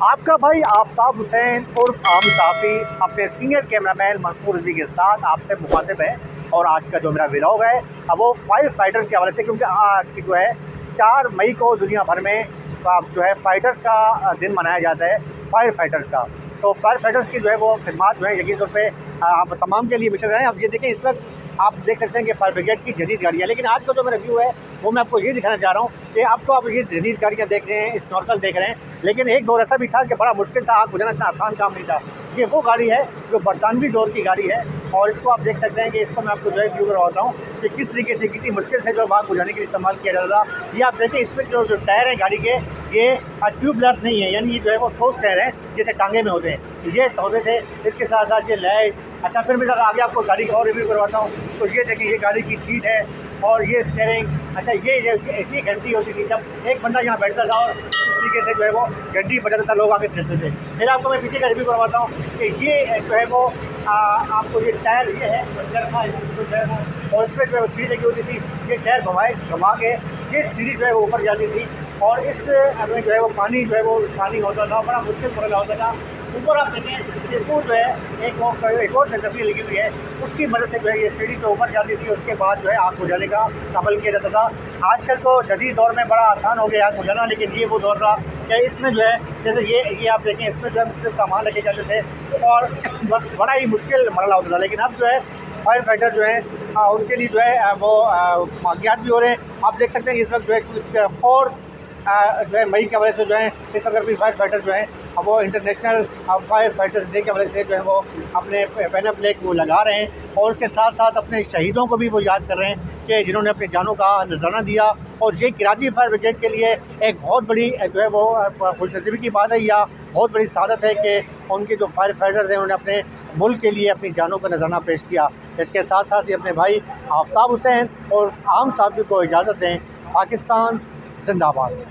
आपका भाई आफ्ताब हुसैन उर्फ आम साफ़ी अपने सीनियर कैमरामैन मंसूर रज़ी के साथ आपसे मुखातिब है। और आज का जो मेरा व्लॉग है अब वो फायर फाइटर्स के हवाले से, क्योंकि जो है 4 मई को दुनिया भर में जो है फाइटर्स का दिन मनाया जाता है, फायर फाइटर्स का। तो फायर फाइटर्स की जो है वो खिदमत जो है यकीन तौर पे आप तमाम के लिए मिशन रहे हैं। अब ये देखें, इस वक्त आप देख सकते हैं कि फायर ब्रिगेड की जदीद गाड़ियाँ, लेकिन आज का जो मेरा व्यू है वो मैं आपको ये दिखाना चाह रहा हूँ कि अब तो आप ये जदीद गाड़ियाँ देख रहे हैं, स्नॉर्कल देख रहे हैं, लेकिन एक दौर ऐसा भी था कि बड़ा मुश्किल था, आग बुझाना इतना आसान काम नहीं था। ये वो गाड़ी है जो बरतानवी दौर की गाड़ी है, और इसको आप देख सकते हैं कि इसको मैं आपको जो है व्यू करवाता हूँ कि किस तरीके से कितनी मुश्किल से जो आग बुझाने के लिए इस्तेमाल किया जाता था। ये आप देखें, इसमें जो टायर है गाड़ी के, ये ट्यूबलेस नहीं है, यानी ये जो है वो ठोस टायर है जैसे टांगे में होते हैं, ये होते थे। इसके साथ साथ ये लाइट। अच्छा, फिर मैं आगे आपको गाड़ी का और रिव्यू करवाता हूँ। तो ये देखिए, ये गाड़ी की सीट है और ये स्टीयरिंग। अच्छा, ये घंटी होती थी, जब एक बंदा यहाँ बैठता था और इस तरीके से जो है वो घंटी बजाता था, लोग आगे चलते थे। फिर आपको मैं पीछे का रिव्यू करवाता हूँ कि ये जो है वो आपको ये टायर ये है जो है वो, और इस पर जो है वो सीढ़ी लगी होती थी। ये टायर घुमा के ये सीढ़ी जो है वो ऊपर जाती थी, और इस में जो है वो पानी जो है वो पानी होता था, बड़ा मुश्किल मरला होता था। ऊपर आप देखें कि वो जो है एक और सेंटरफी लगी हुई है, उसकी मदद से जो है ये सीढ़ी से ऊपर जाती थी। उसके बाद जो है आग बुझाने का अमल किया जाता था। आजकल तो जदीद दौर में बड़ा आसान हो गया आग बुझाना, लेकिन ये वो दौर था कि इसमें जो है जैसे ये आप देखें, इसमें जो है मुख्तलिफ सामान रखे जाते थे और बड़ा ही मुश्किल मरला होता था। लेकिन अब जो है फायर फाइटर जो है उनके लिए जो है वो वाक़यात भी हो रहे हैं। आप देख सकते हैं कि इस वक्त जो है कुछ 4 जो है मई के वजह से जो है इस वक्त भी फायर फाइटर जो है वो इंटरनेशनल फायर फाइटर्स डे की वजह से जो है वो अपने बैनर फ्लैग वो लगा रहे हैं, और उसके साथ साथ अपने शहीदों को भी वो याद कर रहे हैं कि जिन्होंने अपनी जानों का नजराना दिया। और ये कराची फायर ब्रिगेड के लिए एक बहुत बड़ी जो है वो खुशनसीबी की बात है, या बहुत बड़ी सआदत है कि उनके जो फायर फाइटर्स हैं उन्होंने अपने मुल्क के लिए अपनी जानों का नजराना पेश किया। इसके साथ साथ ही अपने भाई आफ्ताब हुसैन और आम साफ़ी को इजाज़त दें। पाकिस्तान जिंदाबाद।